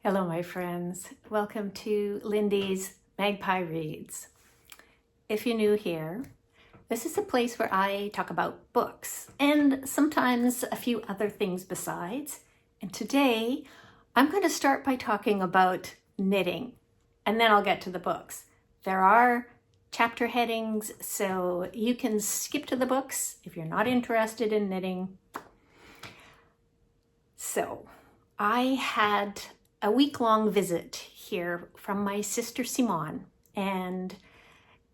Hello, my friends. Welcome to Lindy's Magpie Reads. If you're new here, this is a place where I talk about books and sometimes a few other things besides. And today, I'm going to start by talking about knitting, and then I'll get to the books. There are chapter headings, so you can skip to the books if you're not interested in knitting. So, I had a week-long visit here from my sister Simone, and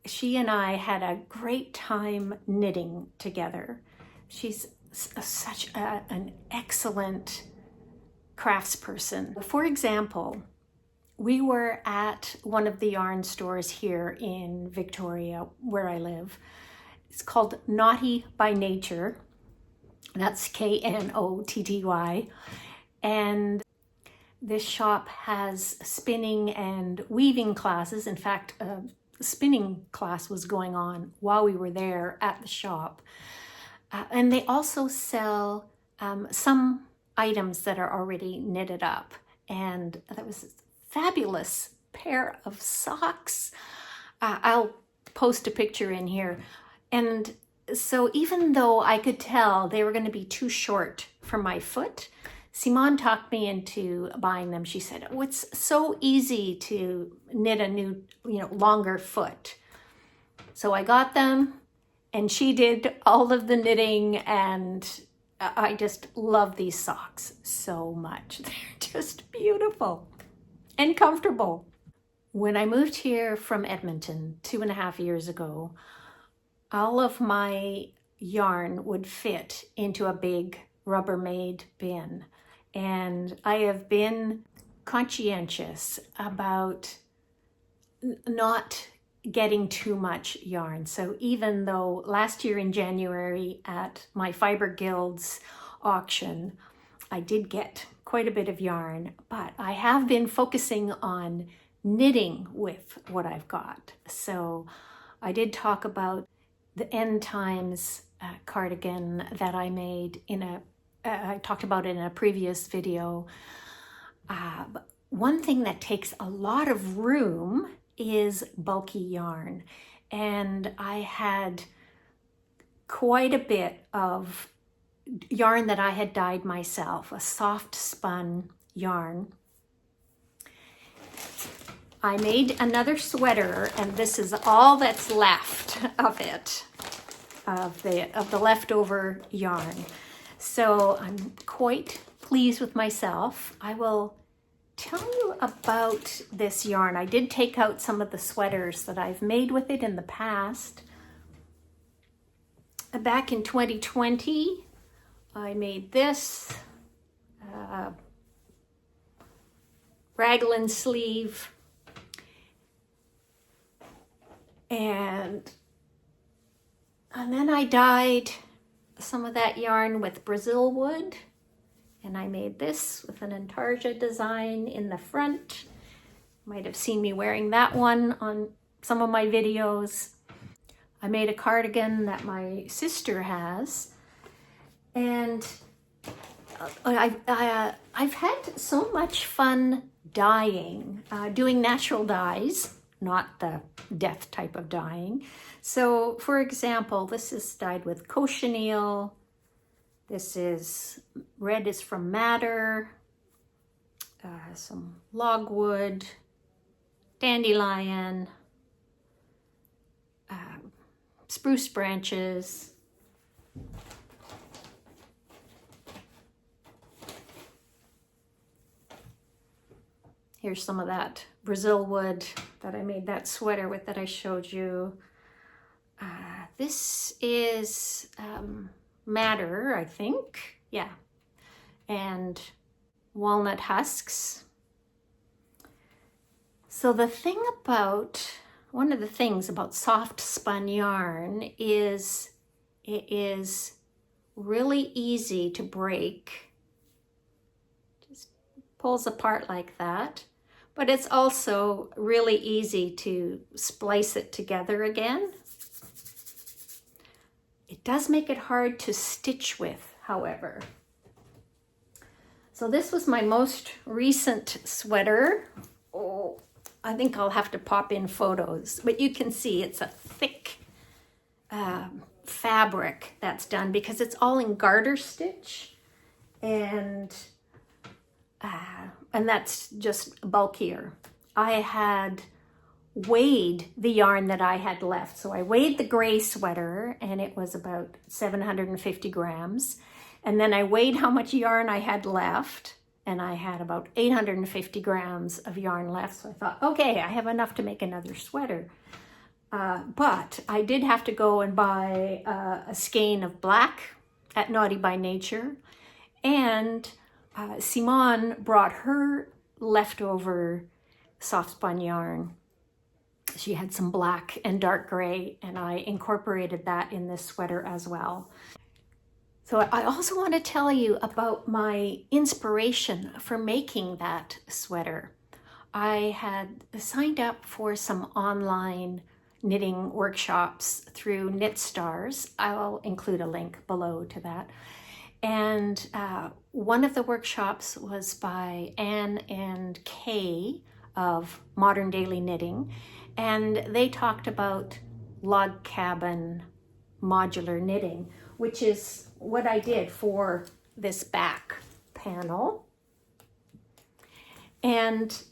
she and I had a great time knitting together. She's such an excellent craftsperson. For example, we were at one of the yarn stores here in Victoria, where I live. It's called Knotty by Nature. That's Knotty. And this shop has spinning and weaving classes. In fact, a spinning class was going on while we were there at the shop. And they also sell some items that are already knitted up. And that was a fabulous pair of socks. I'll post a picture in here. And so even though I could tell they were going to be too short for my foot, Simone talked me into buying them. She said, oh, it's so easy to knit a new, longer foot. So I got them, and she did all of the knitting, and I just love these socks so much. They're just beautiful and comfortable. When I moved here from Edmonton 2.5 years ago, all of my yarn would fit into a big Rubbermaid bin. And I have been conscientious about not getting too much yarn. So even though last year in January at my Fiber Guild's auction, I did get quite a bit of yarn, but I have been focusing on knitting with what I've got. So I did talk about the End Times cardigan that I made I talked about it in a previous video. But one thing that takes a lot of room is bulky yarn. And I had quite a bit of yarn that I had dyed myself, a soft spun yarn. I made another sweater, and this is all that's left of it, of the leftover yarn. So I'm quite pleased with myself. I will tell you about this yarn. I did take out some of the sweaters that I've made with it in the past. Back in 2020, I made this raglan sleeve, and then I dyed some of that yarn with Brazil wood, and I made this with an intarsia design in the front. Might have seen me wearing that one on some of my videos. I made a cardigan that my sister has, and I've had so much fun dyeing, doing natural dyes, not the death type of dyeing. So, for example, this is dyed with cochineal. This is, red is from madder, some logwood, dandelion, spruce branches. Here's some of that Brazil wood that I made that sweater with that I showed you. This is madder, I think. Yeah. And walnut husks. So one of the things about soft spun yarn is it is really easy to break. Just pulls apart like that. But it's also really easy to splice it together again. It does make it hard to stitch with, however. So this was my most recent sweater. Oh, I think I'll have to pop in photos, but you can see it's a thick fabric that's done because it's all in garter stitch, and that's just bulkier. I had weighed the yarn that I had left. So I weighed the gray sweater and it was about 750 grams. And then I weighed how much yarn I had left, and I had about 850 grams of yarn left. So I thought, okay, I have enough to make another sweater. But I did have to go and buy a skein of black at Naughty by Nature. And Simone brought her leftover soft spun yarn. She had some black and dark gray, and I incorporated that in this sweater as well. So I also want to tell you about my inspiration for making that sweater. I had signed up for some online knitting workshops through Knit Stars. I'll include a link below to that. And one of the workshops was by Anne and Kay of Modern Daily Knitting, and they talked about log cabin modular knitting, which is what I did for this back panel. And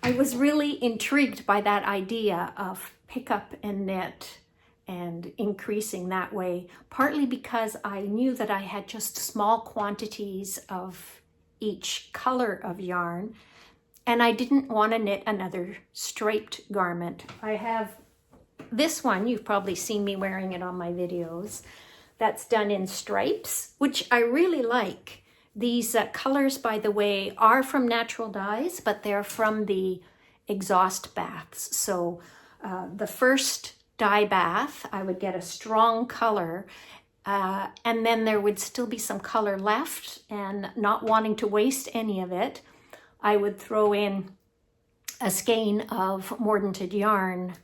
I was really intrigued by that idea of pick up and knit and increasing that way, partly because I knew that I had just small quantities of each color of yarn, and I didn't want to knit another striped garment. I have this one, you've probably seen me wearing it on my videos, that's done in stripes, which I really like. These colors, by the way, are from natural dyes, but they're from the exhaust baths. So the first dye bath, I would get a strong color, and then there would still be some color left, and not wanting to waste any of it, I would throw in a skein of mordanted yarn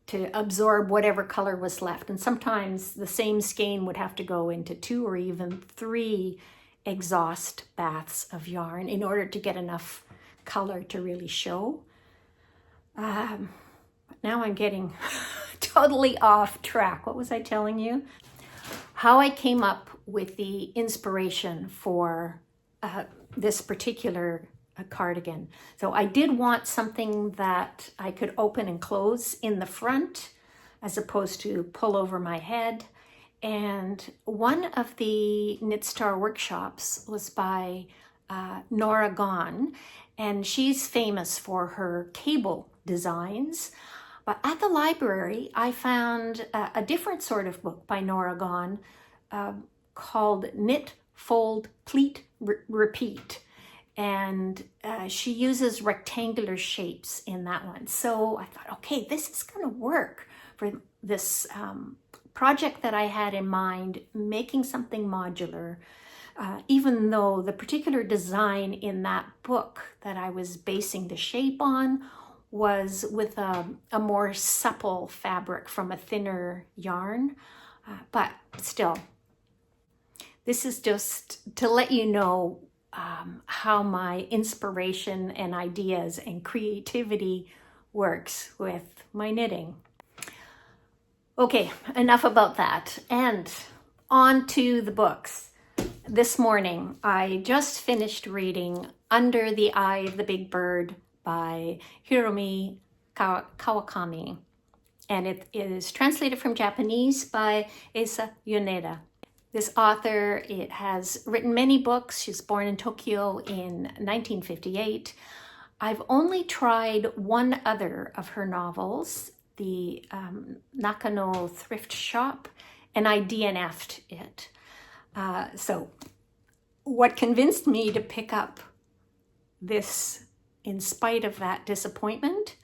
to absorb whatever color was left. And sometimes the same skein would have to go into 2 or even 3 exhaust baths of yarn in order to get enough color to really show. Now I'm getting totally off track. What was I telling you? How I came up with the inspiration for this particular cardigan. So I did want something that I could open and close in the front as opposed to pull over my head. And one of the Knit Star workshops was by Nora Gone, and she's famous for her cable designs. But at the library, I found a different sort of book by Nora Gone called Knit, Fold, Pleat, Repeat. And she uses rectangular shapes in that one. So I thought, okay, this is going to work for this project that I had in mind, making something modular, even though the particular design in that book that I was basing the shape on was with a more supple fabric from a thinner yarn. But still, this is just to let you know how my inspiration and ideas and creativity works with my knitting. Okay, enough about that. And on to the books. This morning, I just finished reading Under the Eye of the Big Bird by Hiromi Kawakami. And it is translated from Japanese by Asa Yoneda. This author, it has written many books. She was born in Tokyo in 1958. I've only tried one other of her novels, the Nakano Thrift Shop, and I DNF'd it. So what convinced me to pick up this in spite of that disappointment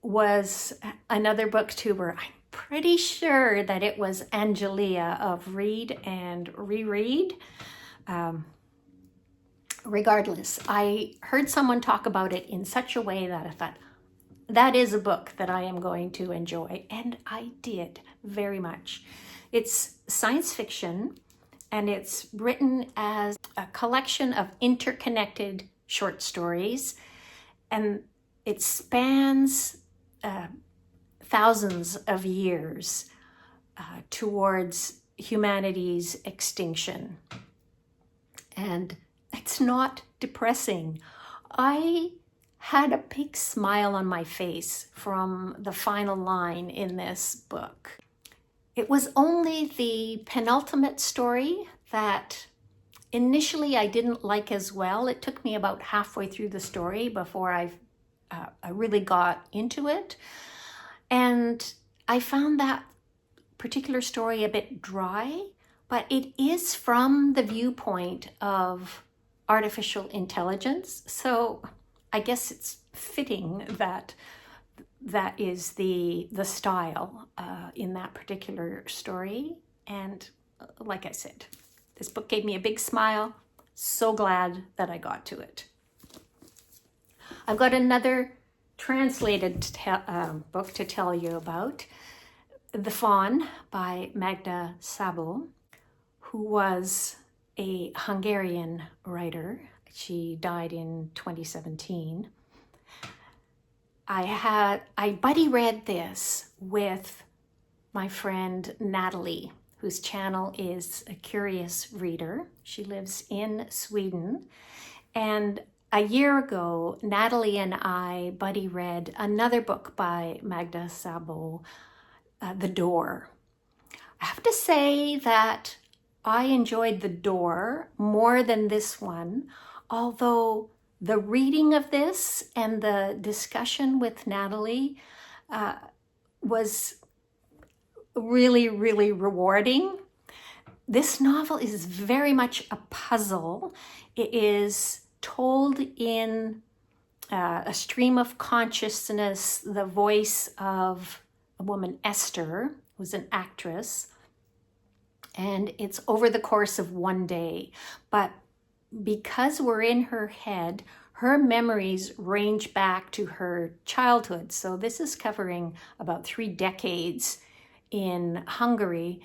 was another booktuber. I'm pretty sure that it was Angelia of Read and Reread. Regardless, I heard someone talk about it in such a way that I thought, that is a book that I am going to enjoy. And I did very much. It's science fiction. and it's written as a collection of interconnected short stories, and it spans thousands of years towards humanity's extinction. And it's not depressing. I had a big smile on my face from the final line in this book. It was only the penultimate story that initially I didn't like as well. It took me about halfway through the story before I really got into it. And I found that particular story a bit dry, but it is from the viewpoint of artificial intelligence. So I guess it's fitting that that is the style in that particular story. And like I said, this book gave me a big smile. So glad that I got to it. I've got another translated book to tell you about, The Fawn by Magda Szabo, who was a Hungarian writer. She died in 2017. I buddy read this with my friend Natalie, whose channel is A Curious Reader. She lives in Sweden. And a year ago, Natalie and I buddy read another book by Magda Szabo, The Door. I have to say that I enjoyed The Door more than this one, although the reading of this and the discussion with Natalie was really, really rewarding. This novel is very much a puzzle. It is told in a stream of consciousness, the voice of a woman, Esther, who's an actress, and it's over the course of one day. But because we're in her head, her memories range back to her childhood. So this is covering about 3 decades in Hungary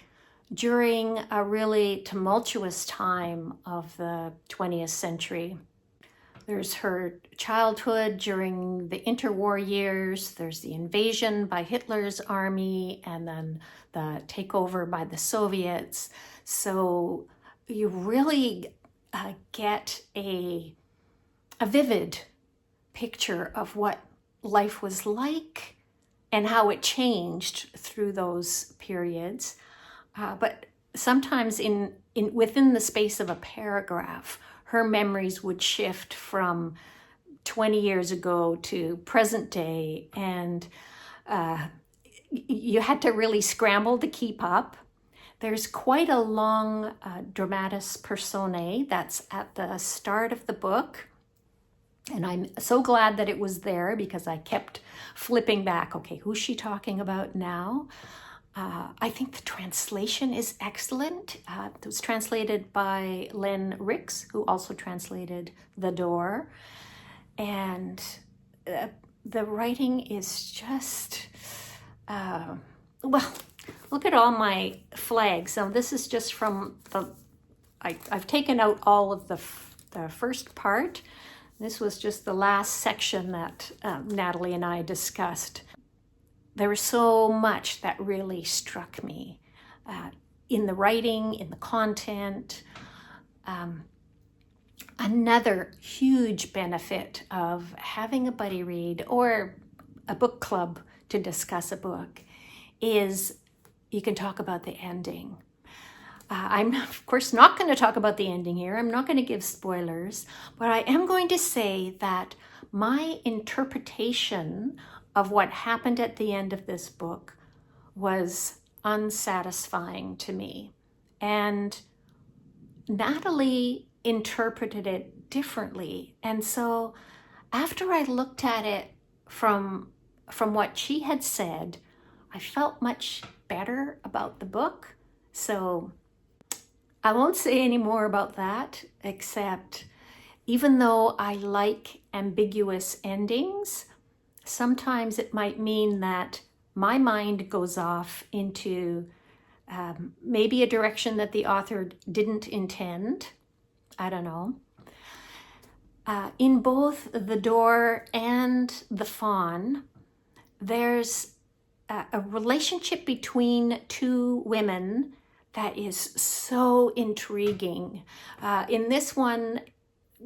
during a really tumultuous time of the 20th century. There's her childhood during the interwar years. There's the invasion by Hitler's army and then the takeover by the Soviets. So you really get a vivid picture of what life was like and how it changed through those periods. But sometimes within the space of a paragraph, her memories would shift from 20 years ago to present day, and you had to really scramble to keep up. There's quite a long dramatis personae that's at the start of the book, and I'm so glad that it was there because I kept flipping back. Okay, who's she talking about now? I think the translation is excellent. It was translated by Lex Rix, who also translated The Door. And the writing is just, well, look at all my flags. So this is just from I've taken out all of the first part. This was just the last section that Natalie and I discussed. There was so much that really struck me in the writing, in the content. Another huge benefit of having a buddy read or a book club to discuss a book is you can talk about the ending. I'm, of course, not going to talk about the ending here. I'm not going to give spoilers, but I am going to say that my interpretation of what happened at the end of this book was unsatisfying to me. And Natalie interpreted it differently. And so after I looked at it from what she had said, I felt much better about the book. So I won't say any more about that, except even though I like ambiguous endings, sometimes it might mean that my mind goes off into maybe a direction that the author didn't intend. I don't know. In both The Door and The Fawn, there's a relationship between two women that is so intriguing. In this one,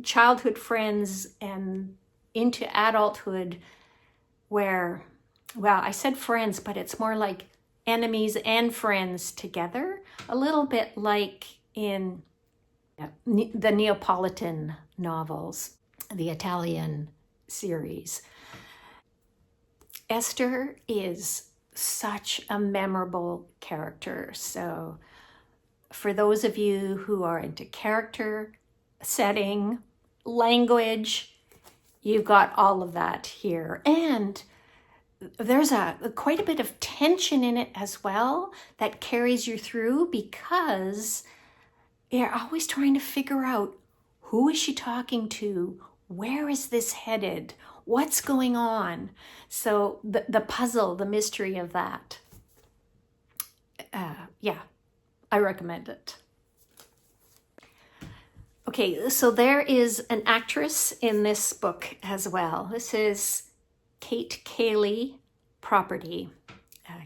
childhood friends and into adulthood, where, well, I said friends, but it's more like enemies and friends together, a little bit like in the Neapolitan novels, the Italian series. Esther is such a memorable character. So for those of you who are into character, setting, language, you've got all of that here. And there's quite a bit of tension in it as well that carries you through, because you're always trying to figure out, who is she talking to? Where is this headed? What's going on? So the puzzle, the mystery of that. Yeah, I recommend it. Okay, so there is an actress in this book as well. This is Kate Cayley property.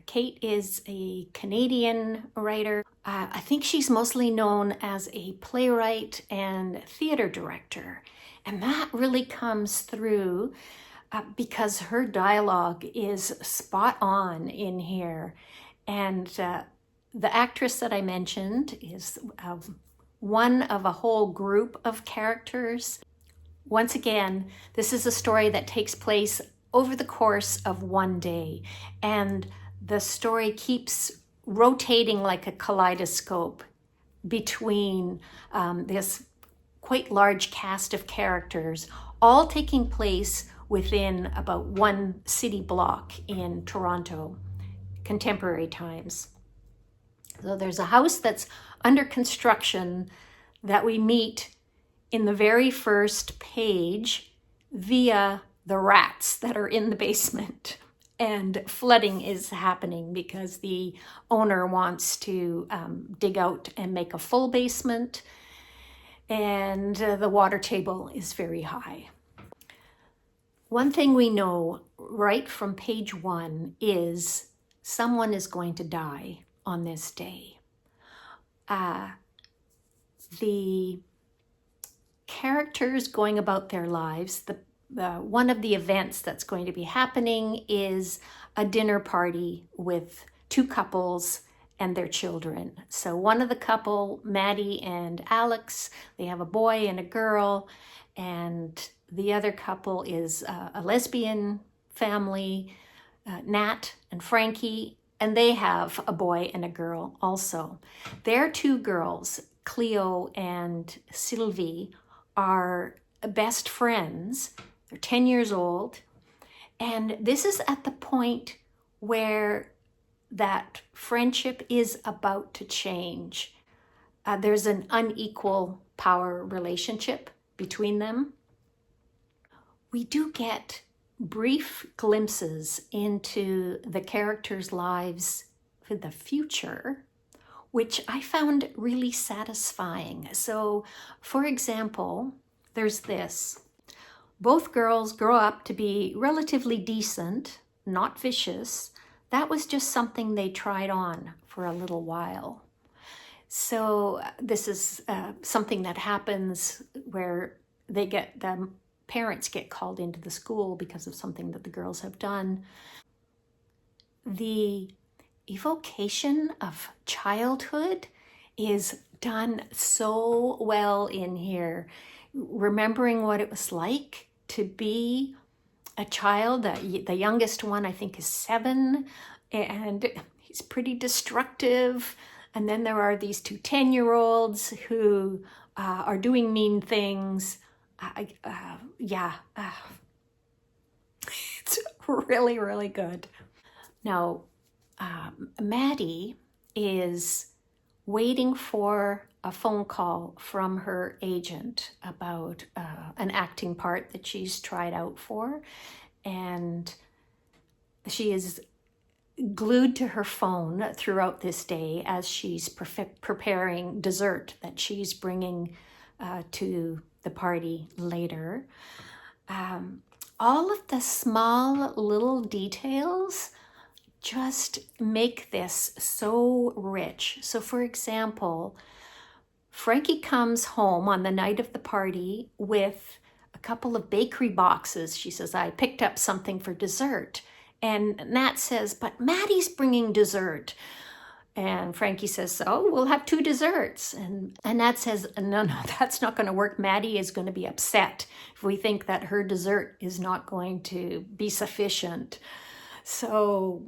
Kate is a Canadian writer. I think she's mostly known as a playwright and theater director. And that really comes through because her dialogue is spot on in here. And the actress that I mentioned is one of a whole group of characters. Once again, this is a story that takes place over the course of one day, and the story keeps rotating like a kaleidoscope between this quite large cast of characters, all taking place within about one city block in Toronto, contemporary times. So there's a house that's under construction that we meet in the very first page via the rats that are in the basement. And flooding is happening because the owner wants to dig out and make a full basement, and the water table is very high. One thing we know right from page 1 is someone is going to die on this day. The characters going about their lives, one of the events that's going to be happening is a dinner party with two couples and their children. So one of the couple, Maddie and Alex, they have a boy and a girl, and the other couple is a lesbian family, Nat and Frankie, and they have a boy and a girl also. Their two girls, Cleo and Sylvie, are best friends. They're 10 years old. And this is at the point where that friendship is about to change. There's an unequal power relationship between them. We do get brief glimpses into the characters' lives for the future, which I found really satisfying. So, for example, there's this. Both girls grow up to be relatively decent, not vicious. That was just something they tried on for a little while. So this is something that happens where the parents get called into the school because of something that the girls have done. The evocation of childhood is done so well in here. Remembering what it was like to be a child. The youngest one, I think, is 7, and he's pretty destructive. And then there are these two 10-year-olds who are doing mean things. It's really, really good. Now, Maddie is waiting for a phone call from her agent about an acting part that she's tried out for. And she is glued to her phone throughout this day as she's preparing dessert that she's bringing to the party later. All of the small little details just make this so rich. So for example, Frankie comes home on the night of the party with a couple of bakery boxes. She says, I picked up something for dessert. And Nat says, but Maddie's bringing dessert. And Frankie says, so we'll have 2 desserts. And Nat says, no, that's not going to work. Maddie is going to be upset if we think that her dessert is not going to be sufficient. So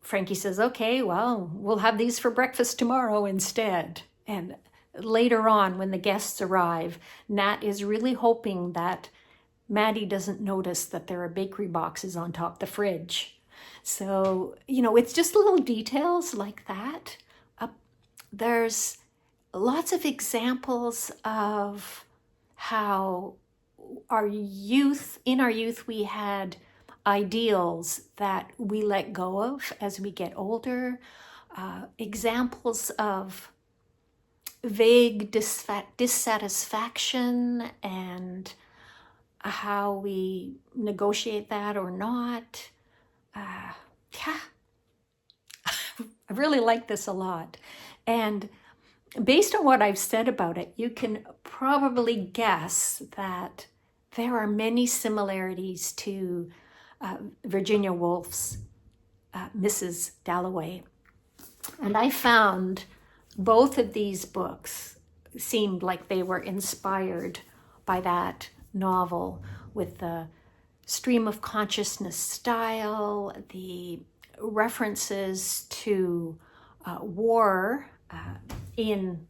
Frankie says, okay, well, we'll have these for breakfast tomorrow instead. And later on, when the guests arrive, Nat is really hoping that Maddie doesn't notice that there are bakery boxes on top of the fridge. So, it's just little details like that. There's lots of examples of how in our youth, we had ideals that we let go of as we get older. Examples of vague dissatisfaction and how we negotiate that or not. I really like this a lot. And based on what I've said about it, you can probably guess that there are many similarities to Virginia Woolf's Mrs. Dalloway. And I found both of these books seemed like they were inspired by that novel, with the stream of consciousness style, the references to war in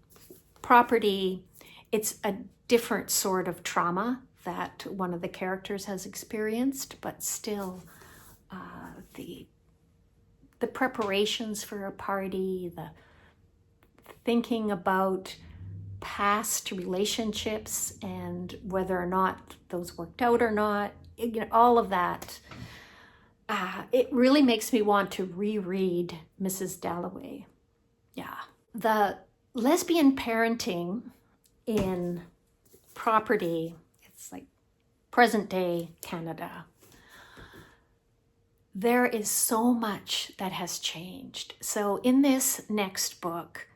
Property. It's a different sort of trauma that one of the characters has experienced, but still the preparations for a party, the thinking about past relationships and whether or not those worked out or not, all of that. It really makes me want to reread Mrs. Dalloway. Yeah. The lesbian parenting in Property, it's like present day Canada. There is so much that has changed. So in this next book,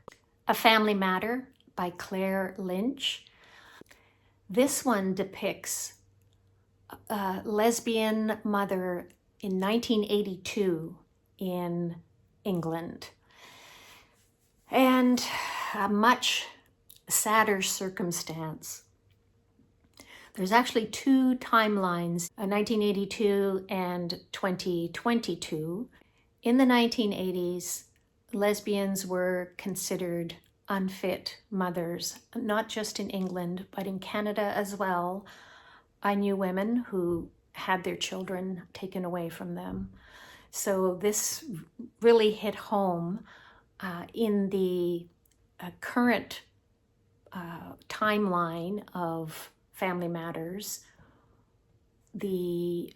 A Family Matter by Claire Lynch, this one depicts a lesbian mother in 1982 in England. And a much sadder circumstance. There's actually 2 timelines, 1982 and 2022. In the 1980s, lesbians were considered unfit mothers, not just in England, but in Canada as well. I knew women who had their children taken away from them. So this really hit home in the current timeline of Family Matters. The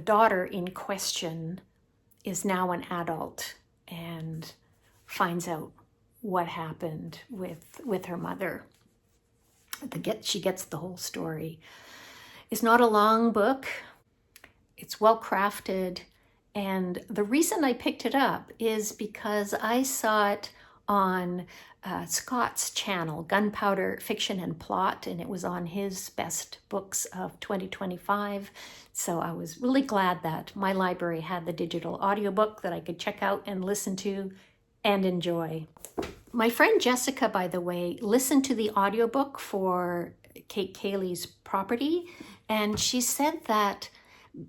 daughter in question is now an adult and finds out what happened with her mother. She gets the whole story. It's not a long book. It's well crafted. And the reason I picked it up is because I saw it on Scott's channel, Gunpowder Fiction and Plot, and it was on his best books of 2025. So I was really glad that my library had the digital audiobook that I could check out and listen to and enjoy. My friend Jessica, by the way, listened to the audiobook for Cayley's Property, and she said that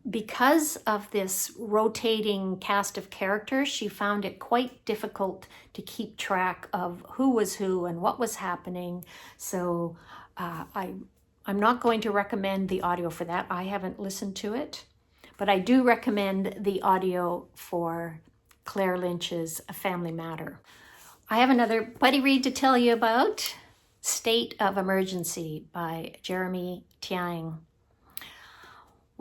because of this rotating cast of characters, she found it quite difficult to keep track of who was who and what was happening. So I'm not going to recommend the audio for that. I haven't listened to it, but I do recommend the audio for Claire Lynch's A Family Matter. I have another buddy read to tell you about, State of Emergency by Jeremy Tiang.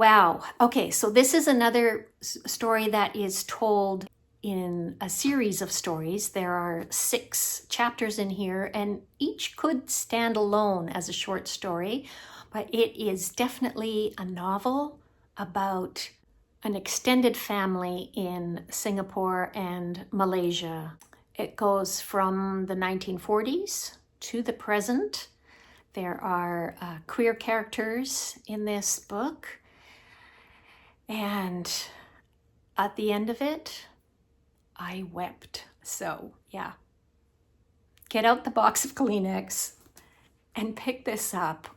Wow. Okay, so this is another story that is told in a series of stories. There are 6 chapters in here, and each could stand alone as a short story, but it is definitely a novel about an extended family in Singapore and Malaysia. It goes from the 1940s to the present. There are queer characters in this book. And at the end of it, I wept. So yeah, get out the box of Kleenex and pick this up.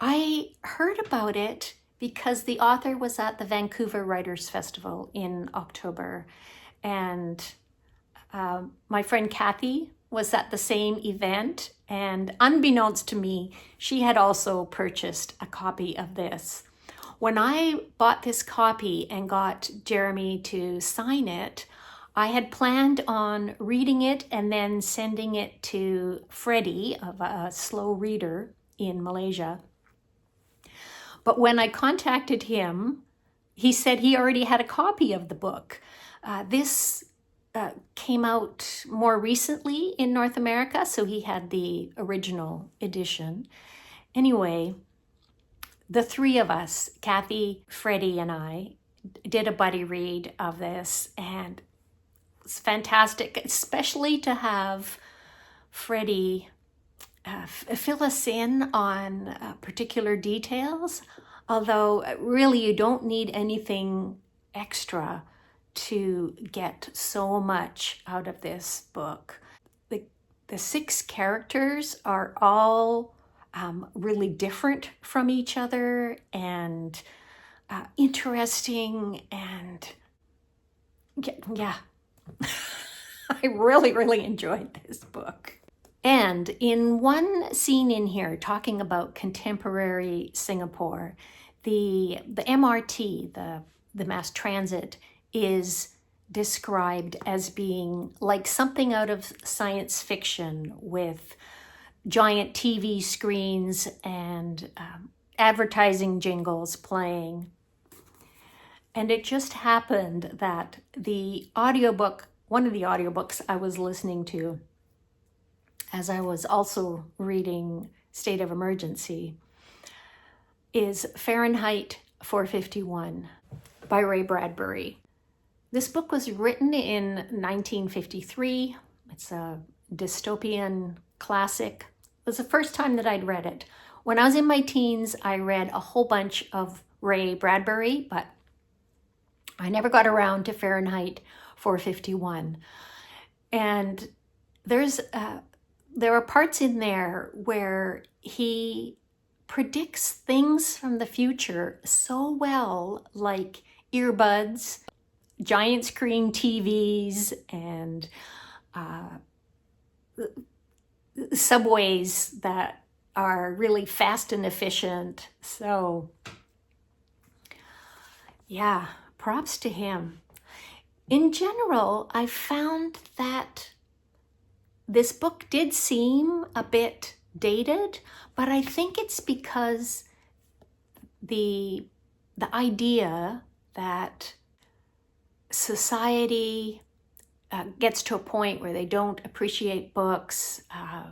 I heard about it because the author was at the Vancouver Writers Festival in October. And my friend Kathy was at the same event. And unbeknownst to me, she had also purchased a copy of this. When I bought this copy and got Jeremy to sign it, I had planned on reading it and then sending it to Freddie, of a slow reader in Malaysia. But when I contacted him, he said he already had a copy of the book. This came out more recently in North America, so he had the original edition. Anyway, the 3 of us, Kathy, Freddie, and I, did a buddy read of this, and it's fantastic, especially to have Freddie fill us in on particular details, although really you don't need anything extra to get so much out of this book. The 6 characters are all really different from each other and interesting, and yeah. I really enjoyed this book. And in one scene in here talking about contemporary Singapore, the MRT, the mass transit, is described as being like something out of science fiction, with giant TV screens and advertising jingles playing. And it just happened that the audiobook, one of the audiobooks I was listening to as I was also reading State of Emergency, is Fahrenheit 451 by Ray Bradbury. This book was written in 1953. It's a dystopian classic. It was the first time that I'd read it. When I was in my teens, I read a whole bunch of Ray Bradbury, but I never got around to Fahrenheit 451. And there are parts in there where he predicts things from the future so well, like earbuds, giant screen TVs, and subways that are really fast and efficient. So yeah, props to him. In general, I found that this book did seem a bit dated, but I think it's because the idea that society gets to a point where they don't appreciate books,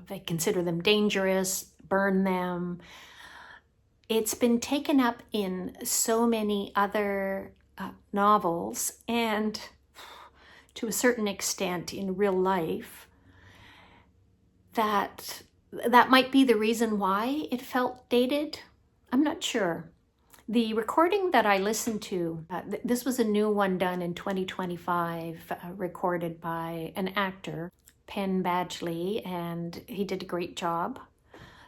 they consider them dangerous, burn them. It's been taken up in so many other novels, and to a certain extent in real life, that might be the reason why it felt dated. I'm not sure. The recording that I listened to, this was a new one done in 2025, recorded by an actor, Penn Badgley, and he did a great job.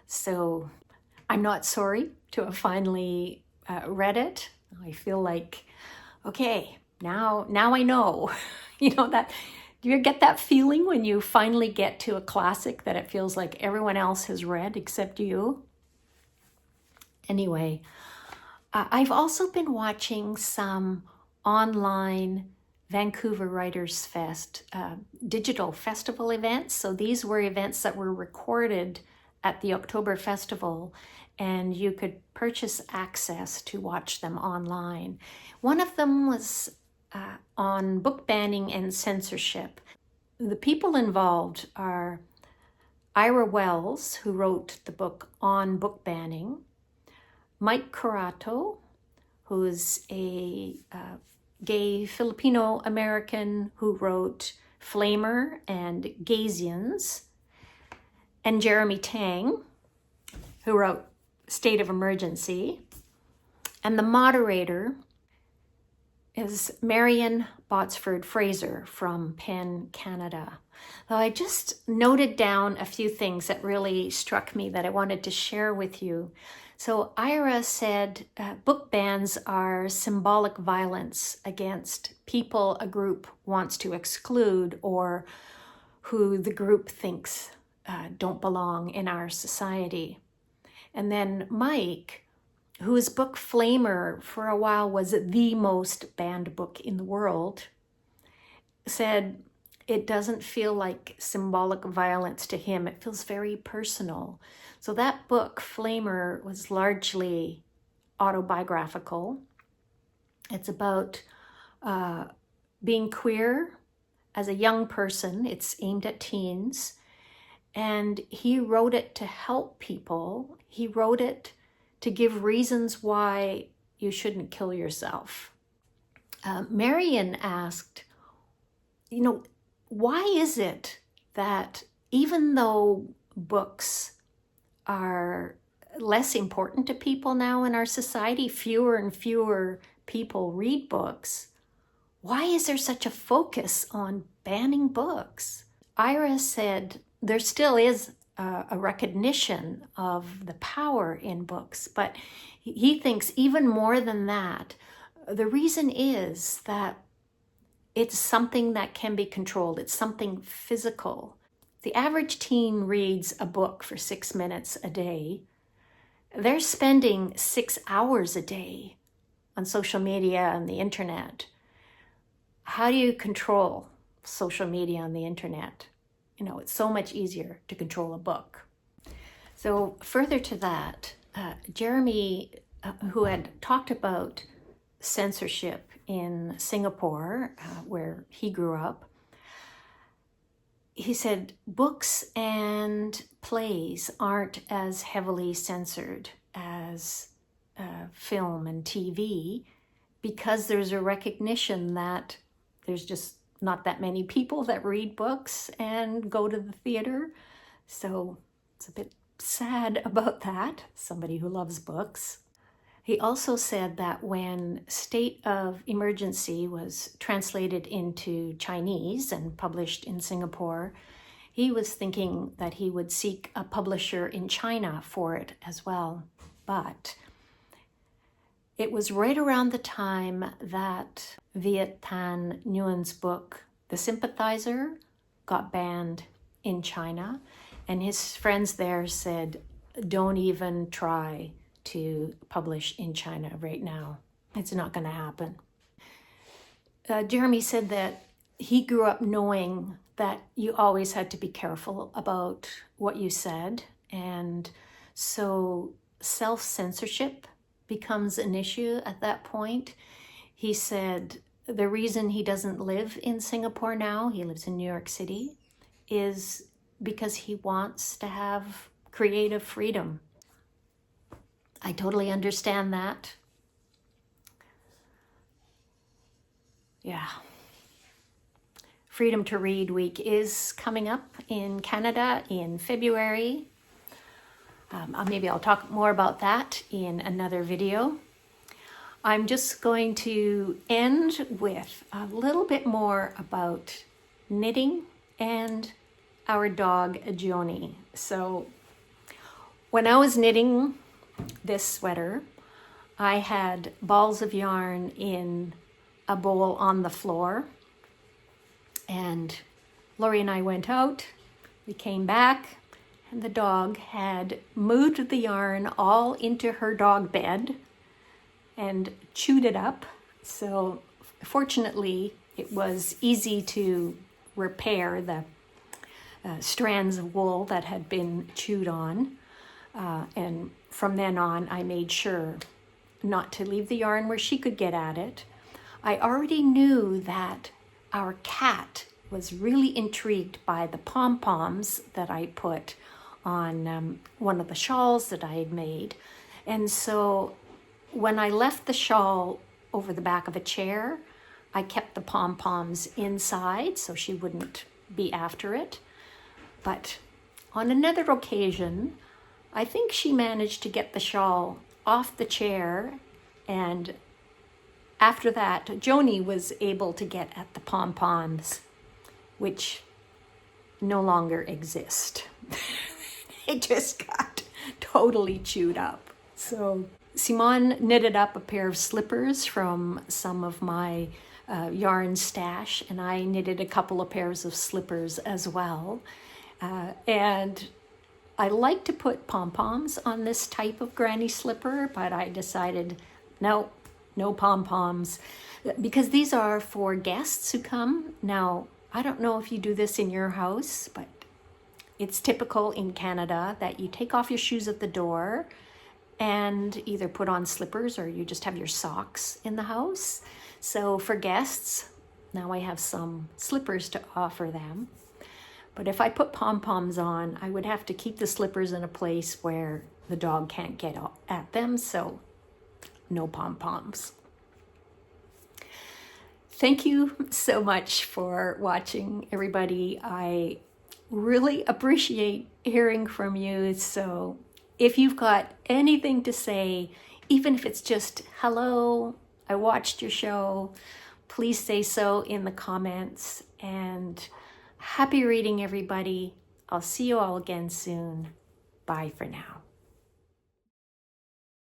So I'm not sorry to have finally read it. I feel like, okay, now I know. You know, that, do you get that feeling when you finally get to a classic that it feels like everyone else has read except you? Anyway, I've also been watching some online Vancouver Writers Fest digital festival events. So these were events that were recorded at the October Festival, and you could purchase access to watch them online. One of them was on book banning and censorship. The people involved are Ira Wells, who wrote the book on book banning, Mike Curato, who is a gay Filipino-American who wrote Flamer and Gazians, and Jeremy Tiang, who wrote State of Emergency. And the moderator is Marion Botsford Fraser from Penn, Canada. So I just noted down a few things that really struck me that I wanted to share with you. So Ira said book bans are symbolic violence against people a group wants to exclude or who the group thinks don't belong in our society. And then Mike, whose book Flamer for a while was the most banned book in the world, said it doesn't feel like symbolic violence to him. It feels very personal. So that book, Flamer, was largely autobiographical. It's about being queer as a young person. It's aimed at teens. And he wrote it to help people. He wrote it to give reasons why you shouldn't kill yourself. Marion asked, why is it that even though books are less important to people now in our society, fewer and fewer people read books, why is there such a focus on banning books? Ira said there still is a recognition of the power in books, but he thinks even more than that, the reason is that it's something that can be controlled. It's something physical. The average teen reads a book for 6 minutes a day. They're spending 6 hours a day on social media and the internet. How do you control social media on the internet? It's so much easier to control a book. So further to that, Jeremy, who had talked about censorship in Singapore, where he grew up, he said books and plays aren't as heavily censored as film and TV because there's a recognition that there's just not that many people that read books and go to the theater. So it's a bit sad about that, somebody who loves books. He also said that when State of Emergency was translated into Chinese and published in Singapore, he was thinking that he would seek a publisher in China for it as well. But it was right around the time that Viet Thanh Nguyen's book, The Sympathizer, got banned in China. And his friends there said, don't even try to publish in China right now. It's not going to happen. Jeremy said that he grew up knowing that you always had to be careful about what you said. And so self-censorship becomes an issue at that point. He said the reason he doesn't live in Singapore now, he lives in New York City, is because he wants to have creative freedom. I totally understand that. Yeah. Freedom to Read Week is coming up in Canada in February. Maybe I'll talk more about that in another video. I'm just going to end with a little bit more about knitting and our dog, Joni. So when I was knitting this sweater, I had balls of yarn in a bowl on the floor. And Lori and I went out, we came back, and the dog had moved the yarn all into her dog bed and chewed it up. So fortunately, it was easy to repair strands of wool that had been chewed on. And from then on, I made sure not to leave the yarn where she could get at it. I already knew that our cat was really intrigued by the pom-poms that I put on one of the shawls that I had made. And so when I left the shawl over the back of a chair, I kept the pom-poms inside so she wouldn't be after it. But on another occasion, I think she managed to get the shawl off the chair, and after that, Joni was able to get at the pom-poms, which no longer exist. It just got totally chewed up. So Simon knitted up a pair of slippers from some of my yarn stash, and I knitted a couple of pairs of slippers as well. And I like to put pom-poms on this type of granny slipper, but I decided no pom-poms, because these are for guests who come. Now, I don't know if you do this in your house, but it's typical in Canada that you take off your shoes at the door and either put on slippers or you just have your socks in the house. So for guests, now I have some slippers to offer them. But if I put pom-poms on, I would have to keep the slippers in a place where the dog can't get at them, so no pom-poms. Thank you so much for watching, everybody. I really appreciate hearing from you. So if you've got anything to say, even if it's just, hello, I watched your show, please say so in the comments. And happy reading, everybody. I'll see you all again soon. Bye for now.